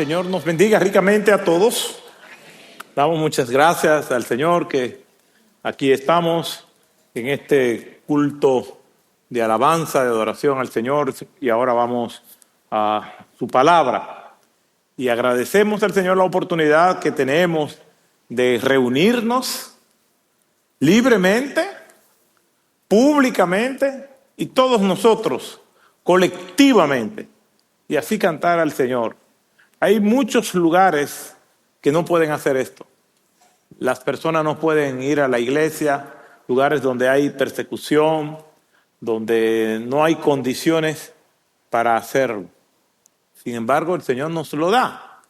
Señor nos bendiga ricamente a todos. Damos muchas gracias al Señor que aquí estamos en este culto de alabanza, de adoración al Señor, y ahora vamos a su palabra. Y agradecemos al Señor la oportunidad que tenemos de reunirnos libremente, públicamente, y todos nosotros colectivamente, y así cantar al Señor. Hay muchos lugares que no pueden hacer esto. Las personas no pueden ir a la iglesia, lugares donde hay persecución, donde no hay condiciones para hacerlo. Sin embargo, el Señor nos lo da.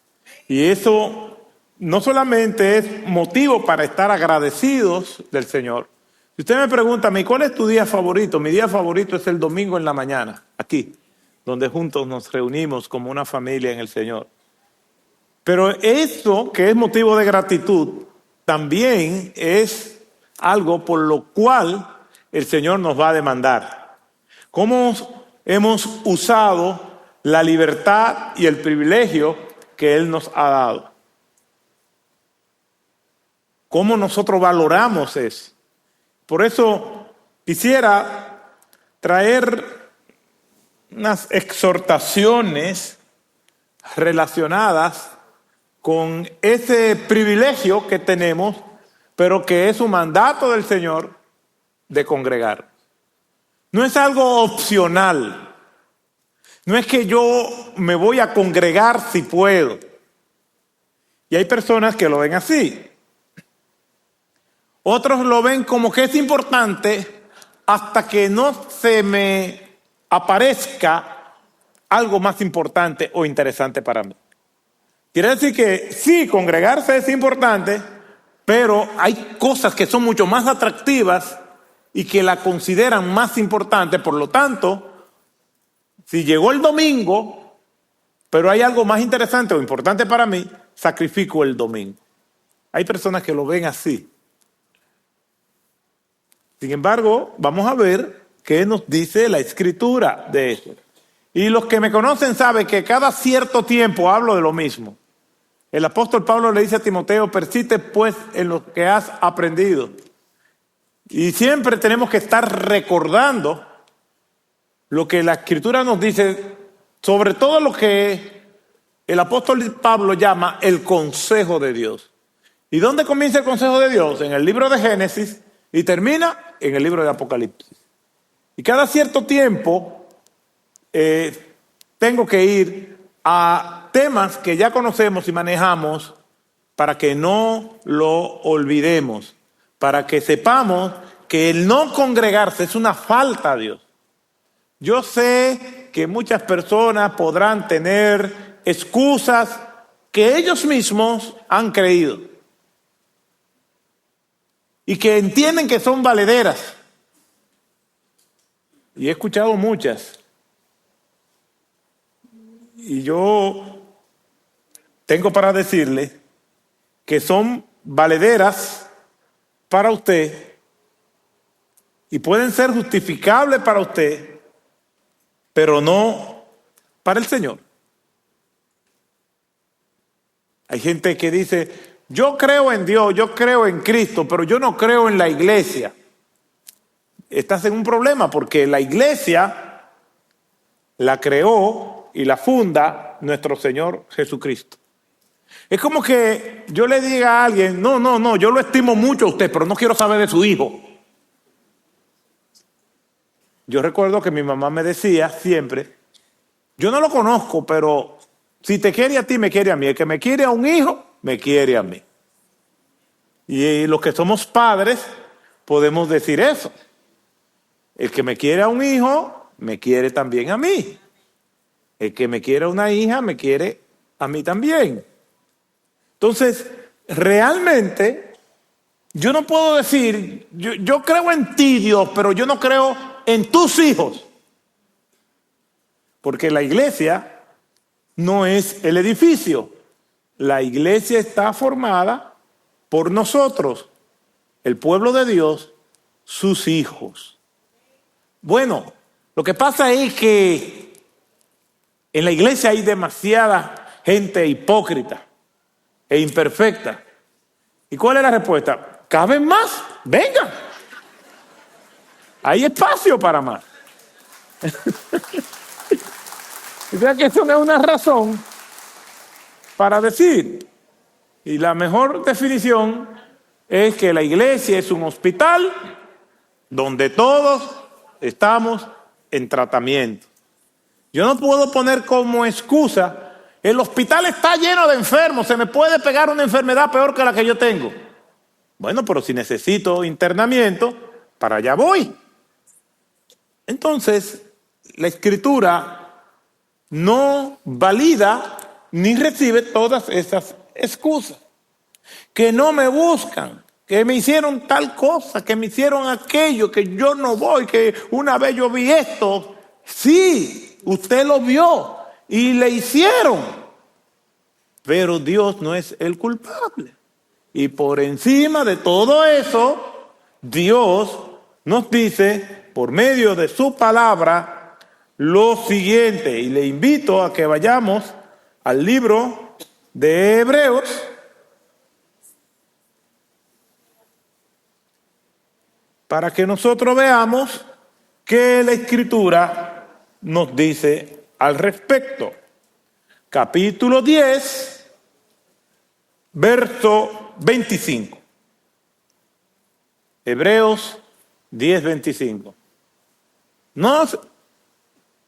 Y eso no solamente es motivo para estar agradecidos del Señor. Si usted me pregunta a mí, ¿cuál es tu día favorito? Mi día favorito es el domingo en la mañana, aquí, donde juntos nos reunimos como una familia en el Señor. Pero eso, que es motivo de gratitud, también es algo por lo cual el Señor nos va a demandar. ¿Cómo hemos usado la libertad y el privilegio que Él nos ha dado? ¿Cómo nosotros valoramos eso? Por eso quisiera traer unas exhortaciones relacionadas con ese privilegio que tenemos, pero que es un mandato del Señor de congregar. No es algo opcional. No es que yo me voy a congregar si puedo. Y hay personas que lo ven así. Otros lo ven como que es importante hasta que no se me aparezca algo más importante o interesante para mí. Quiere decir que sí, congregarse es importante, pero hay cosas que son mucho más atractivas y que la consideran más importante. Por lo tanto, si llegó el domingo, pero hay algo más interesante o importante para mí, sacrifico el domingo. Hay personas que lo ven así. Sin embargo, vamos a ver qué nos dice la Escritura de eso. Y los que me conocen saben que cada cierto tiempo hablo de lo mismo. El apóstol Pablo le dice a Timoteo, persiste pues en lo que has aprendido. Y siempre tenemos que estar recordando lo que la Escritura nos dice, sobre todo lo que el apóstol Pablo llama el consejo de Dios. ¿Y dónde comienza el consejo de Dios? En el libro de Génesis y termina en el libro de Apocalipsis. Y cada cierto tiempo tengo que ir a temas que ya conocemos y manejamos para que no lo olvidemos, para que sepamos que el no congregarse es una falta a Dios. Yo sé que muchas personas podrán tener excusas que ellos mismos han creído y que entienden que son valederas. Y he escuchado muchas. Y yo tengo para decirle que son valederas para usted y pueden ser justificables para usted, pero no para el Señor. Hay gente que dice, yo creo en Dios, yo creo en Cristo, pero yo no creo en la iglesia. Estás en un problema porque la iglesia la creó y la funda nuestro Señor Jesucristo. Es como que yo le diga a alguien, no, yo lo estimo mucho a usted, pero no quiero saber de su hijo. Yo recuerdo que mi mamá me decía siempre, yo no lo conozco, pero si te quiere a ti, me quiere a mí. El que me quiere a un hijo, me quiere a mí. Y los que somos padres podemos decir eso. El que me quiere a un hijo, me quiere también a mí. El que me quiere a una hija, me quiere a mí también. Entonces, realmente, yo no puedo decir, yo creo en ti, Dios, pero yo no creo en tus hijos. Porque la iglesia no es el edificio. La iglesia está formada por nosotros, el pueblo de Dios, sus hijos. Bueno, lo que pasa es que en la iglesia hay demasiada gente hipócrita e imperfecta. ¿Y cuál es la respuesta? ¿Caben más? Vengan. Hay espacio para más. O sea que eso no es una razón para decir. Y la mejor definición es que la iglesia es un hospital donde todos estamos en tratamiento. Yo no puedo poner como excusa, el hospital está lleno de enfermos, se me puede pegar una enfermedad peor que la que yo tengo. Bueno, pero si necesito internamiento, para allá voy. Entonces, la Escritura no valida ni recibe todas esas excusas. Que no me buscan, que me hicieron tal cosa, que me hicieron aquello, que yo no voy, que una vez yo vi esto. Sí, usted lo vio y le hicieron, pero Dios no es el culpable. Y por encima de todo eso, Dios nos dice, por medio de su palabra, lo siguiente. Y le invito a que vayamos al libro de Hebreos, para que nosotros veamos qué la Escritura nos dice al respecto. Capítulo 10, verso 25. Hebreos 10, 25. No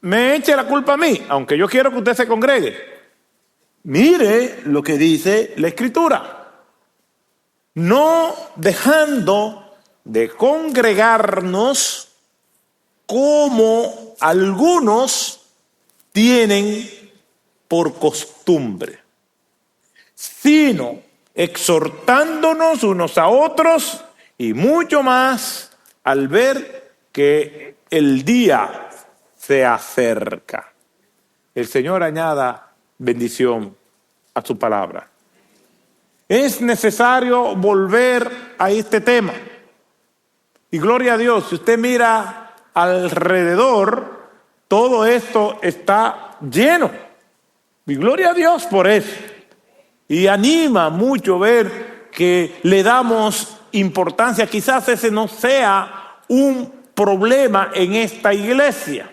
me eche la culpa a mí, aunque yo quiero que usted se congregue. Mire lo que dice la Escritura. No dejando de congregarnos como algunos tienen por costumbre, sino exhortándonos unos a otros y mucho más al ver que el día se acerca. El Señor añada bendición a su palabra. Es necesario volver a este tema. Y gloria a Dios, si usted mira alrededor, todo esto está lleno. Y gloria a Dios por eso. Y anima mucho ver que le damos importancia. Quizás ese no sea un problema en esta iglesia.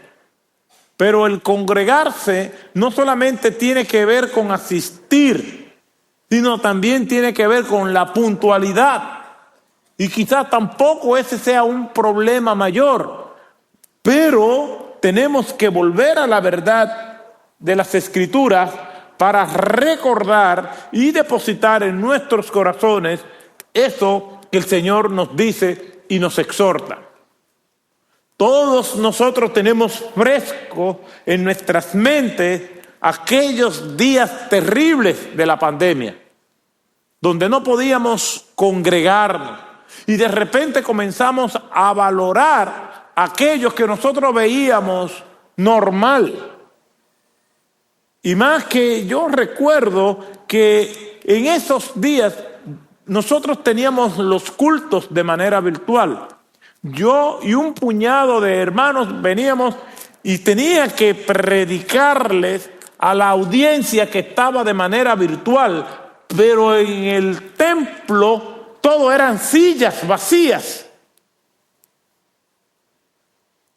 Pero el congregarse no solamente tiene que ver con asistir, sino también tiene que ver con la puntualidad. Y quizás tampoco ese sea un problema mayor, pero tenemos que volver a la verdad de las Escrituras para recordar y depositar en nuestros corazones eso que el Señor nos dice y nos exhorta. Todos nosotros tenemos fresco en nuestras mentes aquellos días terribles de la pandemia, donde no podíamos congregarnos. Y de repente comenzamos a valorar aquellos que nosotros veíamos normal. Y más que yo recuerdo que en esos días nosotros teníamos los cultos de manera virtual. Yo y un puñado de hermanos veníamos y tenía que predicarles a la audiencia que estaba de manera virtual, pero en el templo todo eran sillas vacías.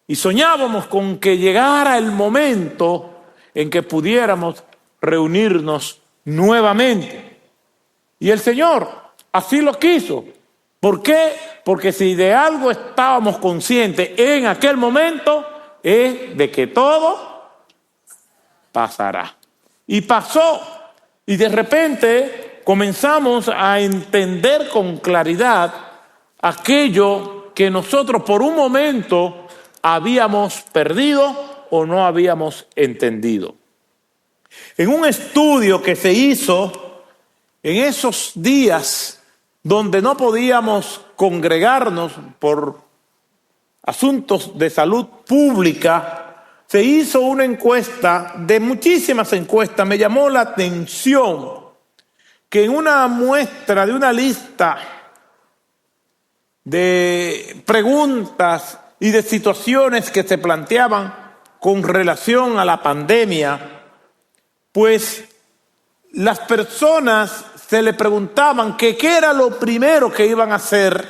Y soñábamos con que llegara el momento en que pudiéramos reunirnos nuevamente. Y el Señor así lo quiso. ¿Por qué? Porque si de algo estábamos conscientes en aquel momento, es de que todo pasará. Y pasó. Y de repente comenzamos a entender con claridad aquello que nosotros por un momento habíamos perdido o no habíamos entendido. En un estudio que se hizo en esos días donde no podíamos congregarnos por asuntos de salud pública, se hizo una encuesta, de muchísimas encuestas. Me llamó la atención que en una muestra de una lista de preguntas y de situaciones que se planteaban con relación a la pandemia, pues las personas se le preguntaban que qué era lo primero que iban a hacer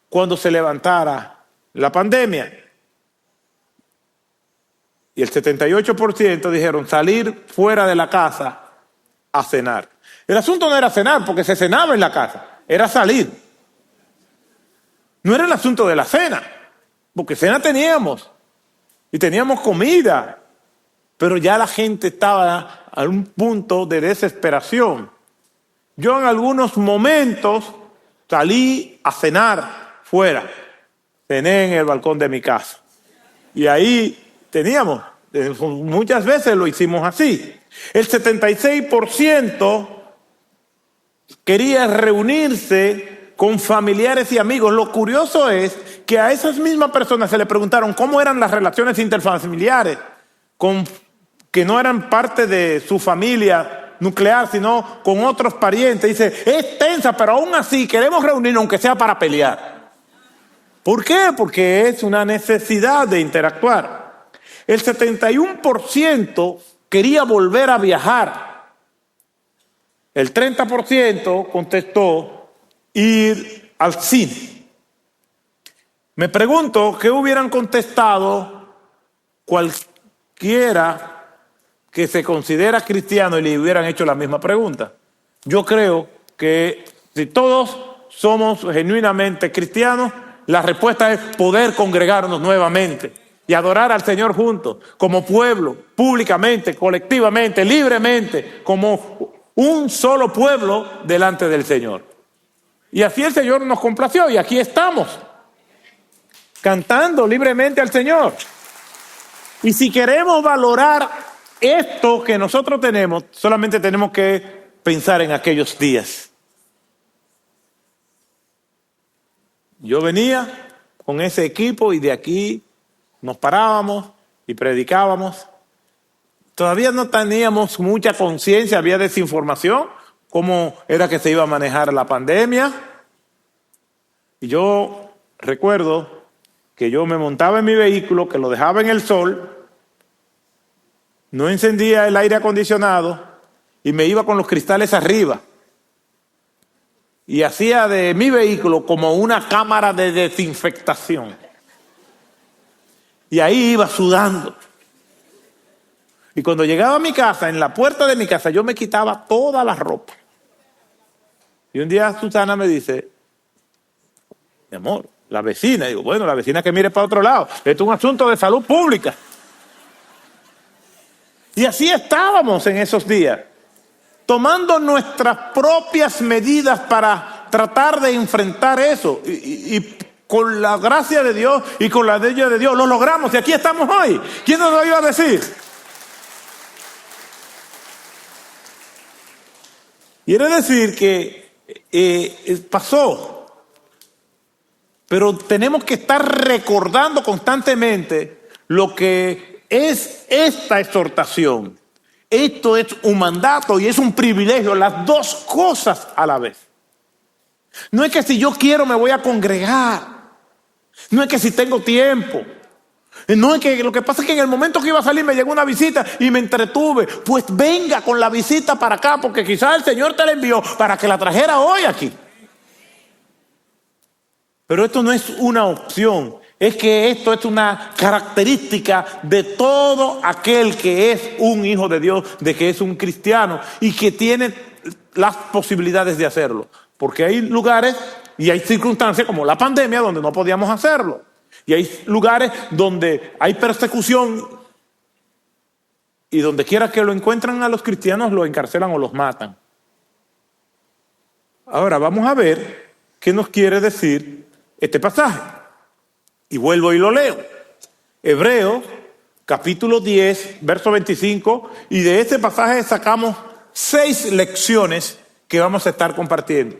cuando se levantara la pandemia. Y el 78% dijeron salir fuera de la casa a cenar. El asunto no era cenar, porque se cenaba en la casa, era salir. No era el asunto de la cena, porque cena teníamos y teníamos comida, pero ya la gente estaba a un punto de desesperación. Yo en algunos momentos salí a cenar fuera, cené en el balcón de mi casa y ahí teníamos, muchas veces lo hicimos así. El 76% quería reunirse con familiares y amigos. Lo curioso es que a esas mismas personas se le preguntaron cómo eran las relaciones interfamiliares, que no eran parte de su familia nuclear, sino con otros parientes. Dice, es tensa, pero aún así queremos reunirnos aunque sea para pelear. ¿Por qué? Porque es una necesidad de interactuar. El 71% quería volver a viajar. El 30% contestó ir al cine. Me pregunto qué hubieran contestado cualquiera que se considera cristiano y le hubieran hecho la misma pregunta. Yo creo que si todos somos genuinamente cristianos, la respuesta es poder congregarnos nuevamente y adorar al Señor juntos, como pueblo, públicamente, colectivamente, libremente, como un solo pueblo delante del Señor. Y así el Señor nos complació y aquí estamos, cantando libremente al Señor. Y si queremos valorar esto que nosotros tenemos, solamente tenemos que pensar en aquellos días. Yo venía con ese equipo y de aquí nos parábamos y predicábamos. Todavía no teníamos mucha conciencia, había desinformación, cómo era que se iba a manejar la pandemia. Y yo recuerdo que yo me montaba en mi vehículo, que lo dejaba en el sol, no encendía el aire acondicionado y me iba con los cristales arriba. Y hacía de mi vehículo como una cámara de desinfectación. Y ahí iba sudando. Y cuando llegaba a mi casa, en la puerta de mi casa, yo me quitaba toda la ropa. Y un día Susana me dice, mi amor, la vecina. Y digo, bueno, la vecina que mire para otro lado. Esto es un asunto de salud pública. Y así estábamos en esos días, tomando nuestras propias medidas para tratar de enfrentar eso. Y con la gracia de Dios y con la ayuda de Dios lo logramos y aquí estamos hoy. ¿Quién nos lo iba a decir? Quiere decir que pasó, pero tenemos que estar recordando constantemente lo que es esta exhortación. Esto es un mandato y es un privilegio, las dos cosas a la vez. No es que si yo quiero me voy a congregar. No es que si tengo tiempo. No es que lo que pasa es que en el momento que iba a salir me llegó una visita y me entretuve. Pues venga con la visita para acá, porque quizás el Señor te la envió para que la trajera hoy aquí. Pero esto no es una opción. Es que esto es una característica de todo aquel que es un hijo de Dios, de que es un cristiano y que tiene las posibilidades de hacerlo. Porque hay lugares y hay circunstancias como la pandemia donde no podíamos hacerlo. Y hay lugares donde hay persecución y donde quiera que lo encuentran a los cristianos lo encarcelan o los matan. Ahora vamos a ver qué nos quiere decir este pasaje. Y vuelvo y lo leo. Hebreos, capítulo 10, verso 25. Y de este pasaje sacamos 6 lecciones que vamos a estar compartiendo.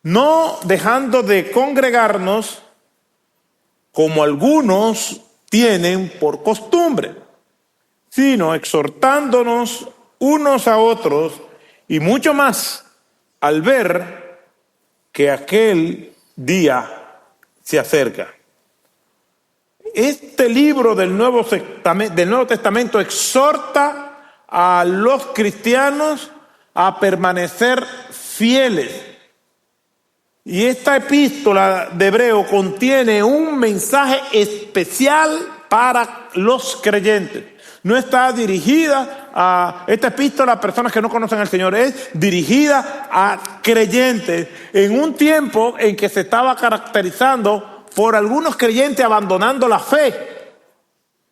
No dejando de congregarnos como algunos tienen por costumbre, sino exhortándonos unos a otros y mucho más al ver que aquel día se acerca. Este libro del Nuevo Testamento exhorta a los cristianos a permanecer fieles. Y esta epístola de Hebreo contiene un mensaje especial para los creyentes. No está dirigida a esta epístola a personas que no conocen al Señor, es dirigida a creyentes en un tiempo en que se estaba caracterizando por algunos creyentes abandonando la fe,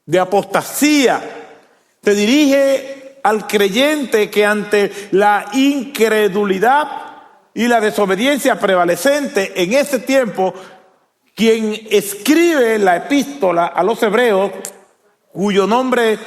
de apostasía. Se dirige al creyente que ante la incredulidad y la desobediencia prevalecente en ese tiempo, quien escribe la epístola a los hebreos, cuyo nombre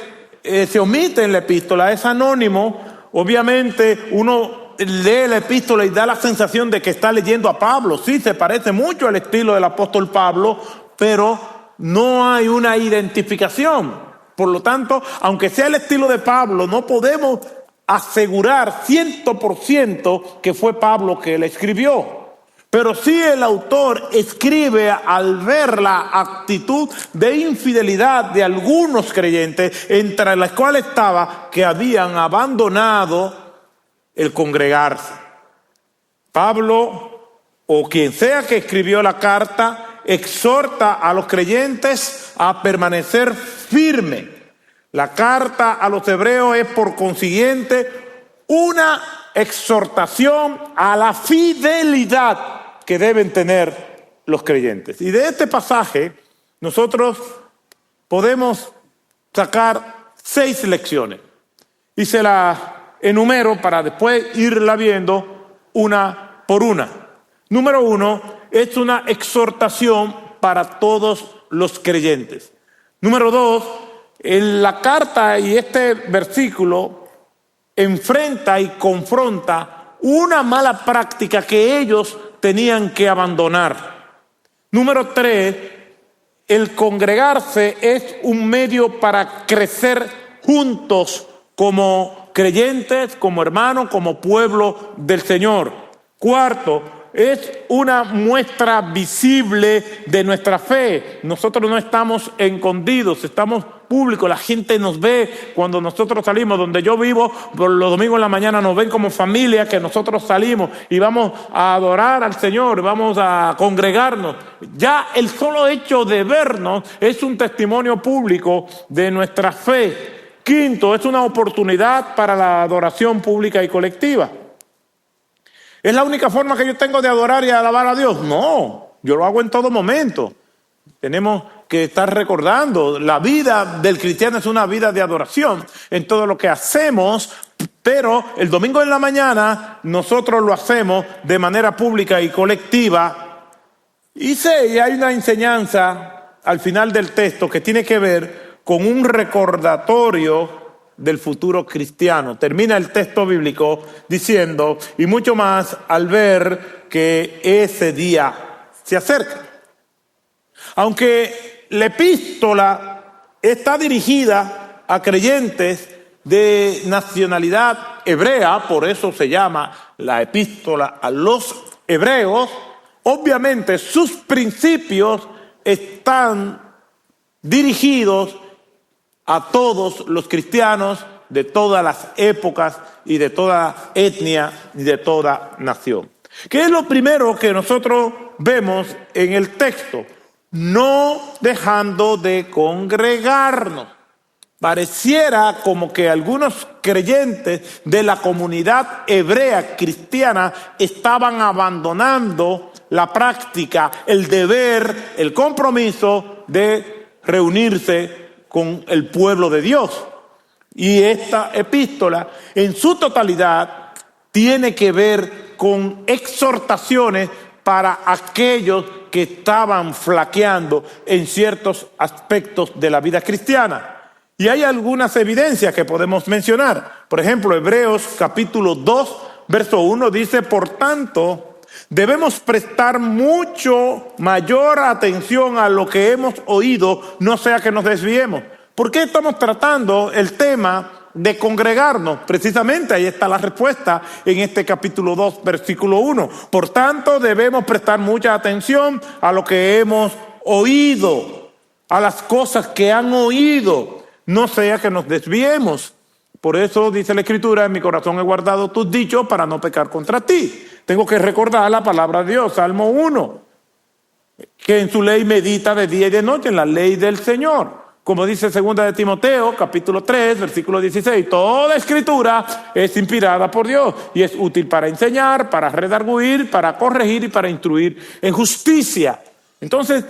se omite en la epístola, es anónimo. Obviamente uno lee la epístola y da la sensación de que está leyendo a Pablo. Sí, se parece mucho al estilo del apóstol Pablo, pero no hay una identificación. Por lo tanto, aunque sea el estilo de Pablo, no podemos asegurar 100% que fue Pablo que la escribió. Pero sí el autor escribe al ver la actitud de infidelidad de algunos creyentes, entre las cuales estaba que habían abandonado el congregarse. Pablo, o quien sea que escribió la carta, exhorta a los creyentes a permanecer firmes. La carta a los hebreos es por consiguiente una exhortación a la fidelidad que deben tener los creyentes. Y de este pasaje nosotros podemos sacar 6 lecciones. Y se las enumero para después irla viendo una por una. Número 1, es una exhortación para todos los creyentes. Número 2, en la carta y este versículo enfrenta y confronta una mala práctica que ellos tenían que abandonar. Número 3, el congregarse es un medio para crecer juntos como creyentes, como hermanos, como pueblo del Señor. 4, es una muestra visible de nuestra fe. Nosotros no estamos escondidos, estamos públicos. La gente nos ve cuando nosotros salimos. Donde yo vivo, por los domingos en la mañana nos ven como familia, que nosotros salimos y vamos a adorar al Señor, vamos a congregarnos. Ya el solo hecho de vernos es un testimonio público de nuestra fe. 5, es una oportunidad para la adoración pública y colectiva. ¿Es la única forma que yo tengo de adorar y alabar a Dios? No, yo lo hago en todo momento. Tenemos que estar recordando, la vida del cristiano es una vida de adoración en todo lo que hacemos, pero el domingo en la mañana nosotros lo hacemos de manera pública y colectiva. Y hay una enseñanza al final del texto que tiene que ver con un recordatorio del futuro cristiano. Termina el texto bíblico diciendo, y mucho más al ver que ese día se acerca. Aunque la epístola está dirigida a creyentes de nacionalidad hebrea, por eso se llama la epístola a los hebreos, obviamente sus principios están dirigidos a todos los cristianos de todas las épocas y de toda etnia y de toda nación. ¿Qué es lo primero que nosotros vemos en el texto? No dejando de congregarnos. Pareciera como que algunos creyentes de la comunidad hebrea cristiana estaban abandonando la práctica, el deber, el compromiso de reunirse con el pueblo de Dios. Y esta epístola en su totalidad tiene que ver con exhortaciones para aquellos que estaban flaqueando en ciertos aspectos de la vida cristiana. Y hay algunas evidencias que podemos mencionar. Por ejemplo, Hebreos capítulo 2, verso 1 dice, por tanto, debemos prestar mucho mayor atención a lo que hemos oído, no sea que nos desviemos. ¿Por qué estamos tratando el tema de congregarnos? Precisamente ahí está la respuesta en este capítulo 2, versículo 1. Por tanto, debemos prestar mucha atención a lo que hemos oído, a las cosas que han oído, no sea que nos desviemos. Por eso dice la Escritura, en mi corazón he guardado tus dichos para no pecar contra ti. Tengo que recordar la palabra de Dios, Salmo 1, que en su ley medita de día y de noche, en la ley del Señor. Como dice 2 de Timoteo, capítulo 3, versículo 16, toda Escritura es inspirada por Dios y es útil para enseñar, para redarguir, para corregir y para instruir en justicia. Entonces,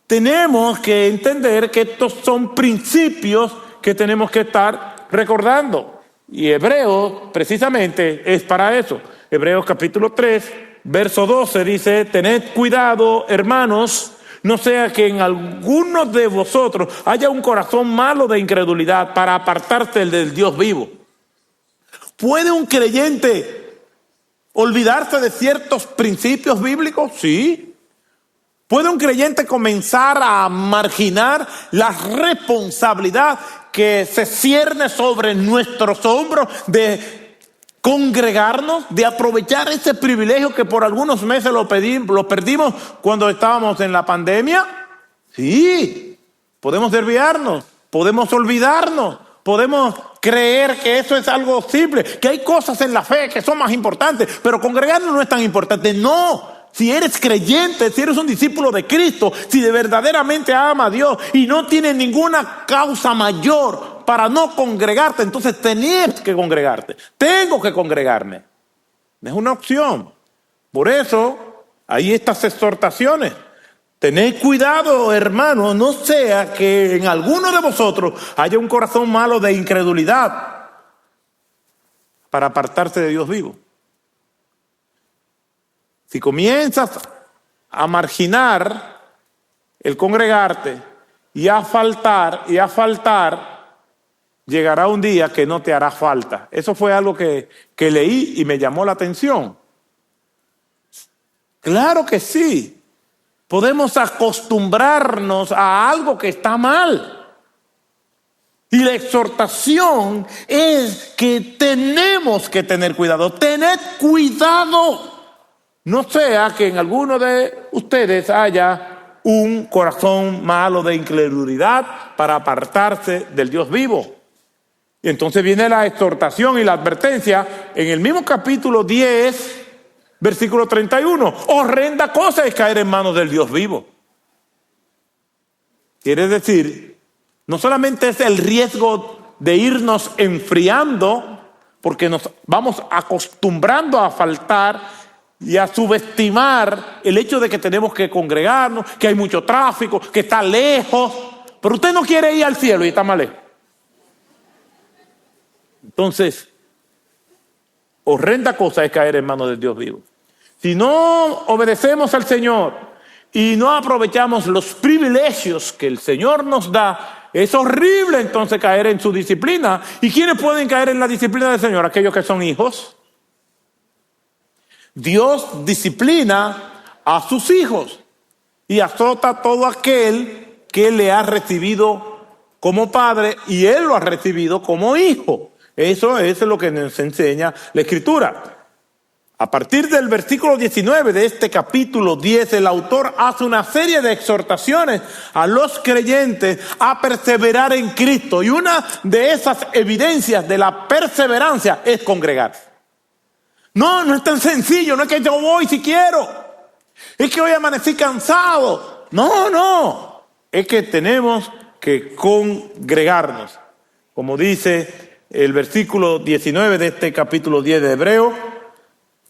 tenemos que entender que estos son principios que tenemos que estar recordando. Y Hebreos, precisamente, es para eso. Hebreos capítulo 3, verso 12 dice, tened cuidado, hermanos, no sea que en alguno de vosotros haya un corazón malo de incredulidad para apartarse del Dios vivo. ¿Puede un creyente olvidarse de ciertos principios bíblicos? Sí. ¿Puede un creyente comenzar a marginar la responsabilidad que se cierne sobre nuestros hombros de congregarnos, de aprovechar ese privilegio que por algunos meses lo perdimos cuando estábamos en la pandemia? Sí, podemos desviarnos, podemos olvidarnos, podemos creer que eso es algo simple, que hay cosas en la fe que son más importantes, pero congregarnos no es tan importante. No. Si eres creyente, si eres un discípulo de Cristo, si de verdaderamente ama a Dios y no tienes ninguna causa mayor para no congregarte, entonces tenés que congregarte. Tengo que congregarme. Es una opción. Por eso, hay estas exhortaciones. Tened cuidado, hermanos, no sea que en alguno de vosotros haya un corazón malo de incredulidad para apartarse de Dios vivo. Si comienzas a marginar el congregarte y a faltar, llegará un día que no te hará falta. Eso fue algo que leí y me llamó la atención. Claro que sí. Podemos acostumbrarnos a algo que está mal. Y la exhortación es que tenemos que tener cuidado. Tened cuidado. No sea que en alguno de ustedes haya un corazón malo de incredulidad para apartarse del Dios vivo. Y entonces viene la exhortación y la advertencia en el mismo capítulo 10, versículo 31. Horrenda cosa es caer en manos del Dios vivo. Quiere decir, no solamente es el riesgo de irnos enfriando, porque nos vamos acostumbrando a faltar y a subestimar el hecho de que tenemos que congregarnos, que hay mucho tráfico, que está lejos, pero usted no quiere ir al cielo y está más lejos. Entonces, horrenda cosa es caer en manos del Dios vivo. Si no obedecemos al Señor y no aprovechamos los privilegios que el Señor nos da, es horrible entonces caer en su disciplina. ¿Y quiénes pueden caer en la disciplina del Señor? Aquellos que son hijos. Dios disciplina a sus hijos y azota a todo aquel que le ha recibido como padre y él lo ha recibido como hijo. Eso es lo que nos enseña la Escritura. A partir del versículo 19 de este capítulo 10, el autor hace una serie de exhortaciones a los creyentes a perseverar en Cristo. Y una de esas evidencias de la perseverancia es congregarse. No es tan sencillo, no es que yo voy si quiero. Es que hoy amanecí cansado. No. Es que tenemos que congregarnos. Como dice el versículo 19 de este capítulo 10 de Hebreo,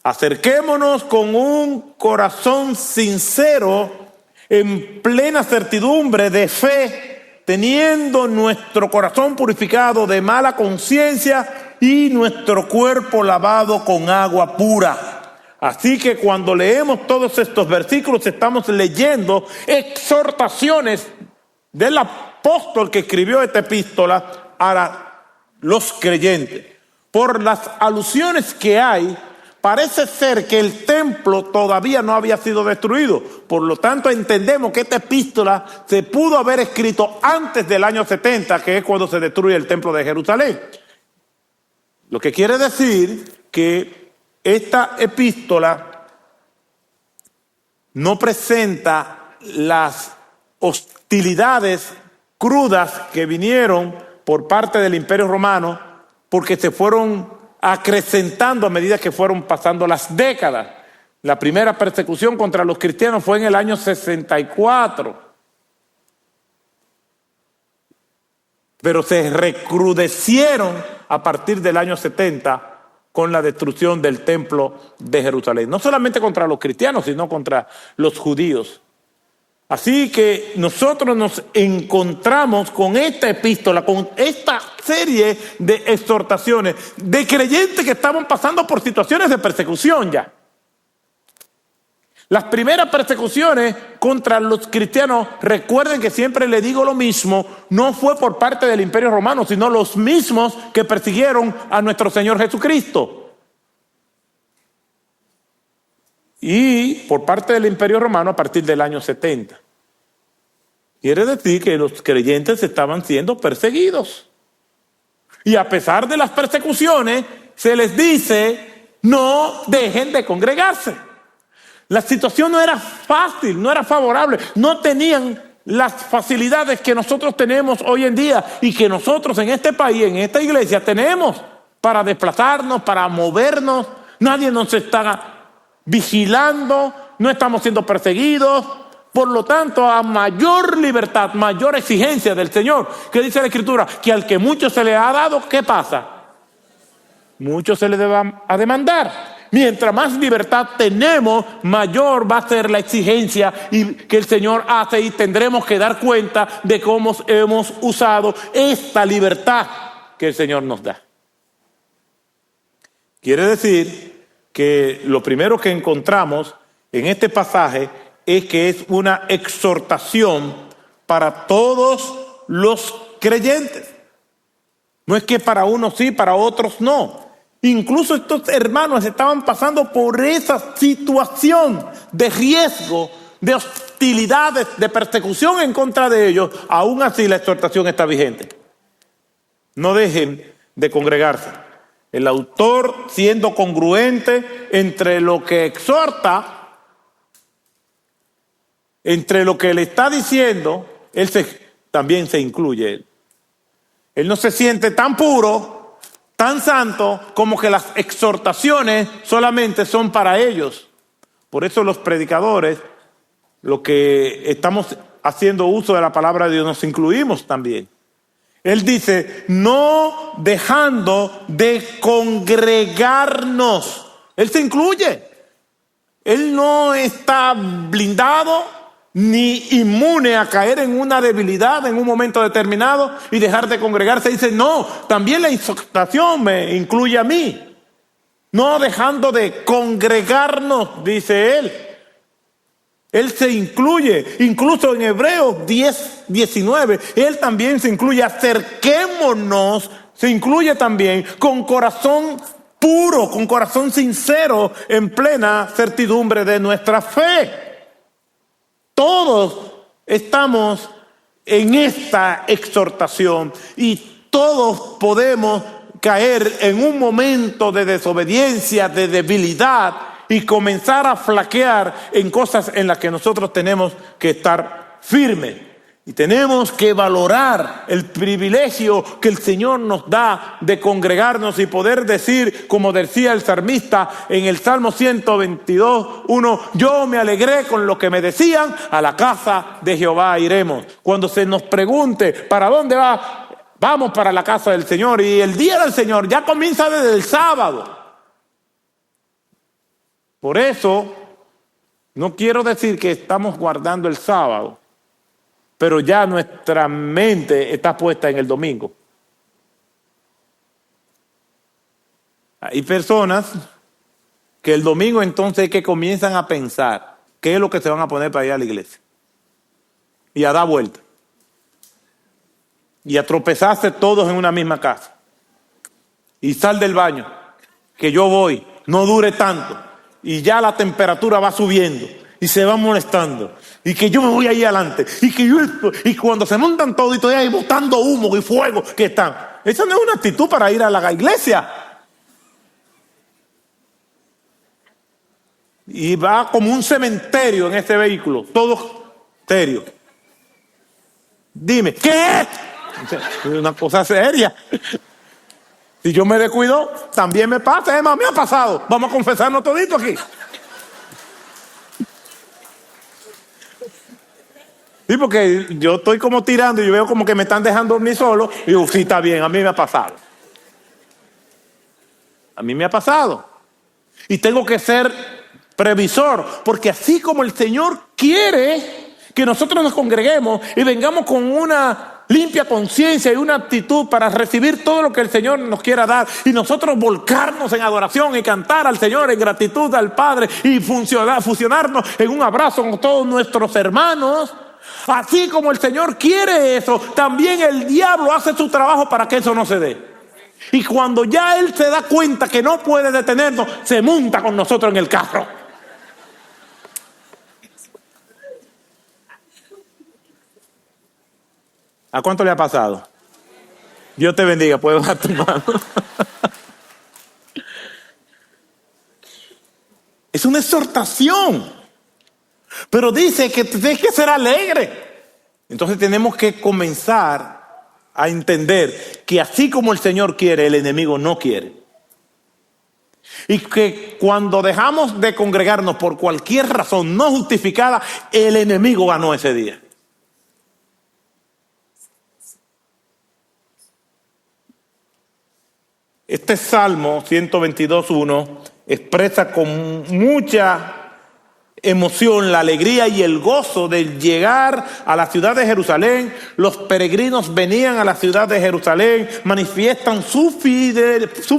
acerquémonos con un corazón sincero, en plena certidumbre de fe, teniendo nuestro corazón purificado de mala conciencia y nuestro cuerpo lavado con agua pura. Así que cuando leemos todos estos versículos estamos leyendo exhortaciones del apóstol que escribió esta epístola a los creyentes. Por las alusiones que hay, parece ser que el templo todavía no había sido destruido. Por lo tanto, entendemos que esta epístola se pudo haber escrito antes del año 70, que es cuando se destruye el templo de Jerusalén. Lo que quiere decir que esta epístola no presenta las hostilidades crudas que vinieron por parte del Imperio Romano porque se fueron acrecentando a medida que fueron pasando las décadas. La primera persecución contra los cristianos fue en el año 64. Pero se recrudecieron a partir del año 70 con la destrucción del templo de Jerusalén. No solamente contra los cristianos, sino contra los judíos. Así que nosotros nos encontramos con esta epístola, con esta serie de exhortaciones de creyentes que estaban pasando por situaciones de persecución ya. Las primeras persecuciones contra los cristianos, recuerden que siempre le digo lo mismo, no fue por parte del Imperio Romano, sino los mismos que persiguieron a nuestro Señor Jesucristo. Y por parte del Imperio Romano a partir del año 70. Quiere decir que los creyentes estaban siendo perseguidos. Y a pesar de las persecuciones, se les dice, no dejen de congregarse. La situación no era fácil, no era favorable, no tenían las facilidades que nosotros tenemos hoy en día y que nosotros en este país, en esta iglesia, tenemos para desplazarnos, para movernos. Nadie nos está vigilando, no estamos siendo perseguidos. Por lo tanto, a mayor libertad, mayor exigencia del Señor, que dice la Escritura, que al que mucho se le ha dado, ¿qué pasa? Mucho se le va a demandar. Mientras más libertad tenemos, mayor va a ser la exigencia y que el Señor hace, y tendremos que dar cuenta de cómo hemos usado esta libertad que el Señor nos da. Quiere decir que lo primero que encontramos en este pasaje es que es una exhortación para todos los creyentes. No es que para unos sí, para otros no. Incluso estos hermanos estaban pasando por esa situación de riesgo, de hostilidades, de persecución en contra de ellos. Aún así la exhortación está vigente. No dejen de congregarse. El autor, siendo congruente entre lo que exhorta, entre lo que le está diciendo, también se incluye él. Él no se siente tan puro, tan santo, como que las exhortaciones solamente son para ellos. Por eso los predicadores, lo que estamos haciendo uso de la palabra de Dios, nos incluimos también. Él dice, no dejando de congregarnos. Él se incluye. Él no está blindado ni inmune a caer en una debilidad en un momento determinado y dejar de congregarse. Dice, no, también la exhortación me incluye a mí. No dejando de congregarnos, dice él. Él se incluye, incluso en Hebreos 10:19, él también se incluye. Acerquémonos, se incluye también con corazón puro, con corazón sincero, en plena certidumbre de nuestra fe. Todos estamos en esta exhortación y todos podemos caer en un momento de desobediencia, de debilidad y comenzar a flaquear en cosas en las que nosotros tenemos que estar firmes. Y tenemos que valorar el privilegio que el Señor nos da de congregarnos y poder decir, como decía el salmista en el Salmo 122:1, yo me alegré con lo que me decían, a la casa de Jehová iremos. Cuando se nos pregunte, ¿para dónde va? Vamos para la casa del Señor. Y el día del Señor ya comienza desde el sábado. Por eso, no quiero decir que estamos guardando el sábado, pero ya nuestra mente está puesta en el domingo. Hay personas que el domingo entonces es que comienzan a pensar qué es lo que se van a poner para ir a la iglesia. Y a dar vuelta. Y a tropezarse todos en una misma casa. Y sal del baño, que yo voy, no dure tanto. Y ya la temperatura va subiendo. Y se va molestando. Y que yo me voy ahí adelante. Y que yo esto. Y cuando se montan todos y estoy ahí botando humo y fuego que están. Esa no es una actitud para ir a la iglesia. Y va como un cementerio en este vehículo. Todo serio. Dime, ¿qué es? Es una cosa seria. Si yo me descuido, también me pasa. Además, me ha pasado. Vamos a confesarnos todito aquí. Sí, porque yo estoy como tirando y yo veo como que me están dejando dormir solo. Y digo, sí, está bien, a mí me ha pasado. A mí me ha pasado. Y tengo que ser previsor, porque así como el Señor quiere que nosotros nos congreguemos y vengamos con una limpia conciencia y una actitud para recibir todo lo que el Señor nos quiera dar, y nosotros volcarnos en adoración y cantar al Señor en gratitud al Padre y fusionarnos en un abrazo con todos nuestros hermanos. Así como el Señor quiere eso, también el diablo hace su trabajo para que eso no se dé. Y cuando ya él se da cuenta que no puede detenernos, se monta con nosotros en el carro. ¿A cuánto le ha pasado? Dios te bendiga, puedes bajar tu mano. Es una exhortación. Pero dice que tienes que ser alegre. Entonces tenemos que comenzar a entender que así como el Señor quiere, el enemigo no quiere. Y que cuando dejamos de congregarnos por cualquier razón no justificada, el enemigo ganó ese día. Este Salmo 122:1 expresa con mucha emoción la alegría y el gozo de llegar a la ciudad de Jerusalén. Los peregrinos venían a la ciudad de Jerusalén, manifiestan su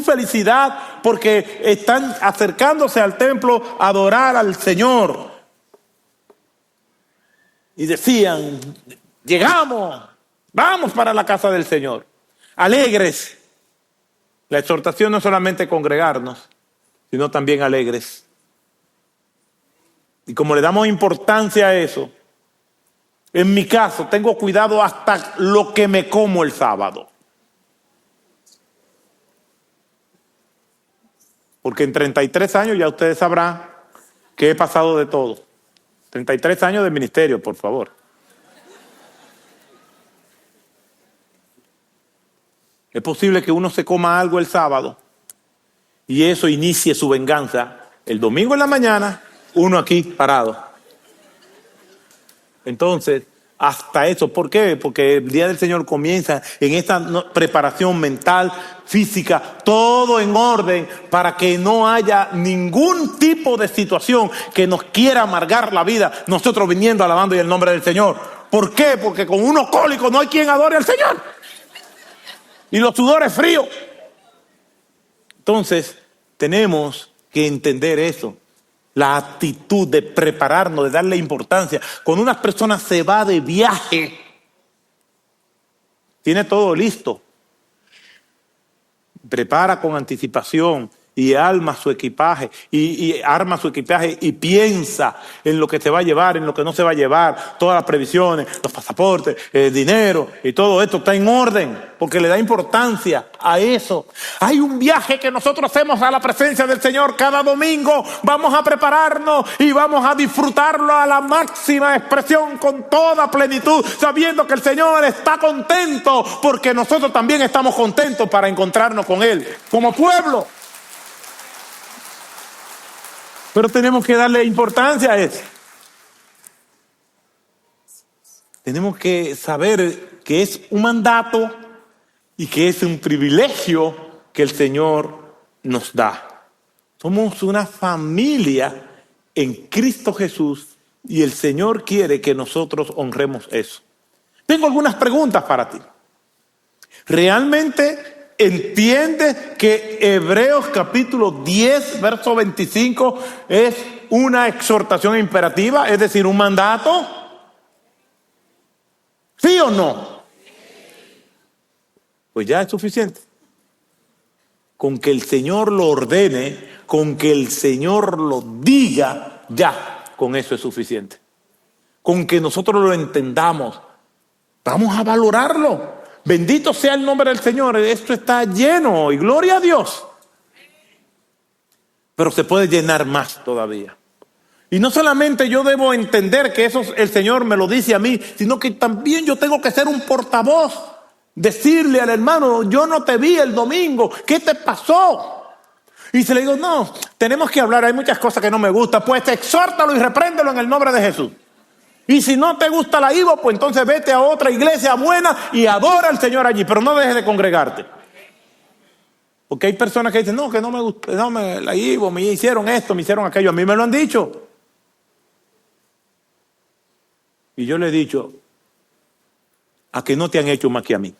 felicidad porque están acercándose al templo a adorar al Señor. Y decían, llegamos, vamos para la casa del Señor, alegres. La exhortación no es solamente congregarnos, sino también alegres. Y como le damos importancia a eso, en mi caso tengo cuidado hasta lo que me como el sábado. Porque en 33 años ya ustedes sabrán que he pasado de todo. 33 años de ministerio, por favor. Es posible que uno se coma algo el sábado y eso inicie su venganza el domingo en la mañana, uno aquí parado. Entonces, hasta eso, ¿por qué? Porque el día del Señor comienza en esta preparación mental, física, todo en orden para que no haya ningún tipo de situación que nos quiera amargar la vida, nosotros viniendo alabando en el nombre del Señor. ¿Por qué? Porque con unos cólicos no hay quien adore al Señor. Y los sudores fríos. Entonces, tenemos que entender eso. La actitud de prepararnos, de darle importancia. Cuando una persona se va de viaje, tiene todo listo. Prepara con anticipación y arma su equipaje y piensa en lo que se va a llevar, en lo que no se va a llevar, todas las previsiones, los pasaportes, el dinero y todo esto está en orden porque le da importancia a eso. Hay un viaje que nosotros hacemos a la presencia del Señor cada domingo. Vamos a prepararnos y vamos a disfrutarlo a la máxima expresión con toda plenitud, sabiendo que el Señor está contento porque nosotros también estamos contentos para encontrarnos con Él como pueblo. Pero tenemos que darle importancia a eso. Tenemos que saber que es un mandato y que es un privilegio que el Señor nos da. Somos una familia en Cristo Jesús y el Señor quiere que nosotros honremos eso. Tengo algunas preguntas para ti. ¿Realmente entiendes que Hebreos capítulo 10, verso 25 es una exhortación imperativa, es decir, un mandato? ¿Sí o no? Pues ya es suficiente. Con que el Señor lo ordene, con que el Señor lo diga, ya, con eso es suficiente. Con que nosotros lo entendamos, vamos a valorarlo. Bendito sea el nombre del Señor, esto está lleno y gloria a Dios. Pero se puede llenar más todavía. Y no solamente yo debo entender que eso el Señor me lo dice a mí, sino que también yo tengo que ser un portavoz decirle al hermano, yo no te vi el domingo, ¿qué te pasó? Y se le digo, no, tenemos que hablar, hay muchas cosas que no me gustan, pues exhórtalo y repréndelo en el nombre de Jesús. Y si no te gusta la IVO, pues entonces vete a otra iglesia buena y adora al Señor allí, pero no dejes de congregarte. Porque hay personas que dicen, no, que no me gusta, la IVO, me hicieron esto, me hicieron aquello, a mí me lo han dicho. Y yo le he dicho, a que no te han hecho más que a mí.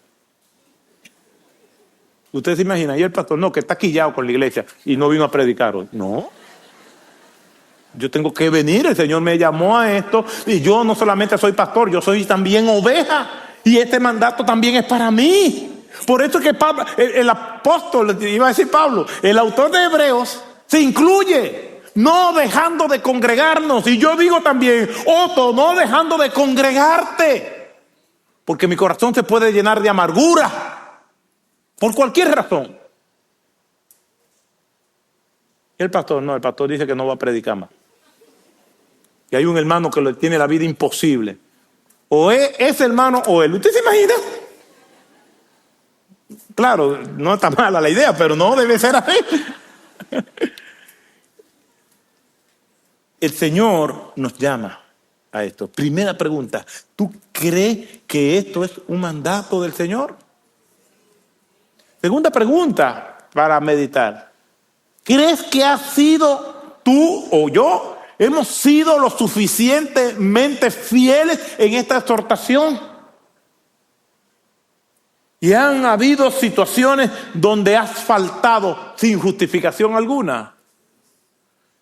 Ustedes se imaginan, y el pastor, no, que está quillado con la iglesia y no vino a predicar hoy. No. Yo tengo que venir, el Señor me llamó a esto y yo no solamente soy pastor, yo soy también oveja y este mandato también es para mí. Por eso es que Pablo, el apóstol, iba a decir Pablo, el autor de Hebreos se incluye, no dejando de congregarnos. Y yo digo también, Otto, no dejando de congregarte, porque mi corazón se puede llenar de amargura por cualquier razón. Y el pastor dice que no va a predicar más. Y hay un hermano que tiene la vida imposible. O es ese hermano o él. ¿Usted se imagina? Claro, no está mala la idea, pero no debe ser así. El Señor nos llama a esto. Primera pregunta, ¿tú crees que esto es un mandato del Señor? Segunda pregunta para meditar. ¿Crees que has sido tú o yo? ¿Hemos sido lo suficientemente fieles en esta exhortación? Y han habido situaciones donde has faltado sin justificación alguna.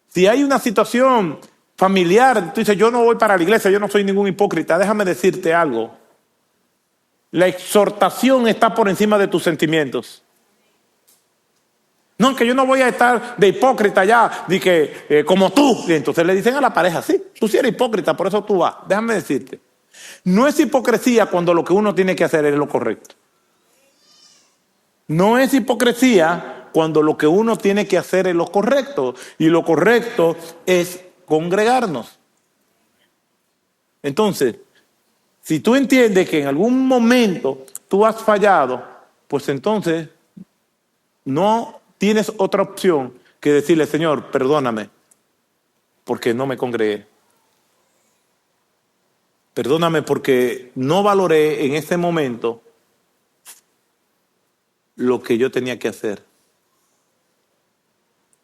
Si hay una situación familiar, tú dices, yo no voy para la iglesia, yo no soy ningún hipócrita. Déjame decirte algo. La exhortación está por encima de tus sentimientos. No, que yo no voy a estar de hipócrita ya, de que como tú. Y entonces le dicen a la pareja, sí, tú sí eres hipócrita, por eso tú vas. Déjame decirte, no es hipocresía cuando lo que uno tiene que hacer es lo correcto. No es hipocresía cuando lo que uno tiene que hacer es lo correcto. Y lo correcto es congregarnos. Entonces, si tú entiendes que en algún momento tú has fallado, pues entonces no tienes otra opción que decirle, Señor, perdóname, porque no me congregué. Perdóname porque no valoré en ese momento lo que yo tenía que hacer.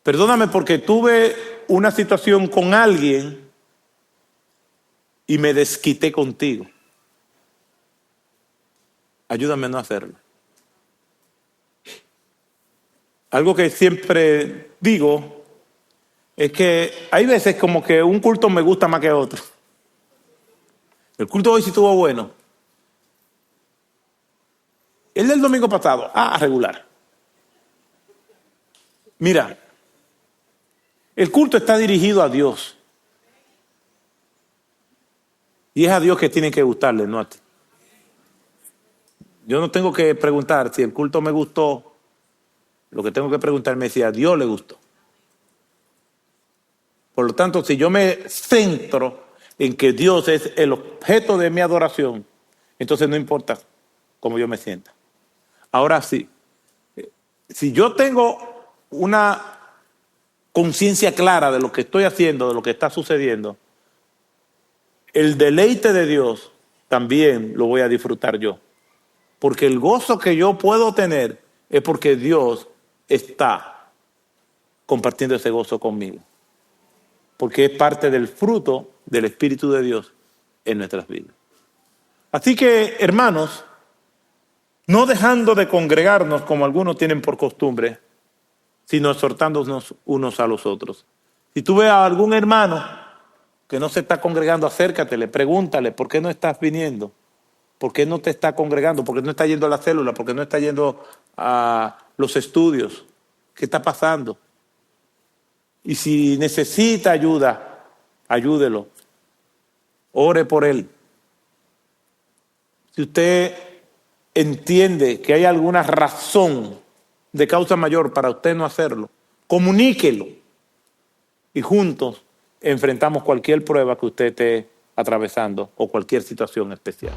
Perdóname porque tuve una situación con alguien y me desquité contigo. Ayúdame a no hacerlo. Algo que siempre digo es que hay veces como que un culto me gusta más que otro. El culto hoy sí estuvo bueno. El del domingo pasado, regular. Mira, el culto está dirigido a Dios. Y es a Dios que tiene que gustarle, no a ti. Yo no tengo que preguntar si el culto me gustó. Lo que tengo que preguntarme es si a Dios le gustó. Por lo tanto, si yo me centro en que Dios es el objeto de mi adoración, entonces no importa cómo yo me sienta. Ahora sí, si yo tengo una conciencia clara de lo que estoy haciendo, de lo que está sucediendo, el deleite de Dios también lo voy a disfrutar yo. Porque el gozo que yo puedo tener es porque Dios está compartiendo ese gozo conmigo. Porque es parte del fruto del Espíritu de Dios en nuestras vidas. Así que, hermanos, no dejando de congregarnos como algunos tienen por costumbre, sino exhortándonos unos a los otros. Si tú ves a algún hermano que no se está congregando, acércatele, pregúntale, ¿por qué no estás viniendo? ¿Por qué no te está congregando? ¿Por qué no está yendo a la célula? ¿Por qué no está yendo a los estudios? ¿Qué está pasando? Y si necesita ayuda, ayúdelo. Ore por él. Si usted entiende que hay alguna razón de causa mayor para usted no hacerlo, comuníquelo. Y juntos enfrentamos cualquier prueba que usted esté atravesando o cualquier situación especial.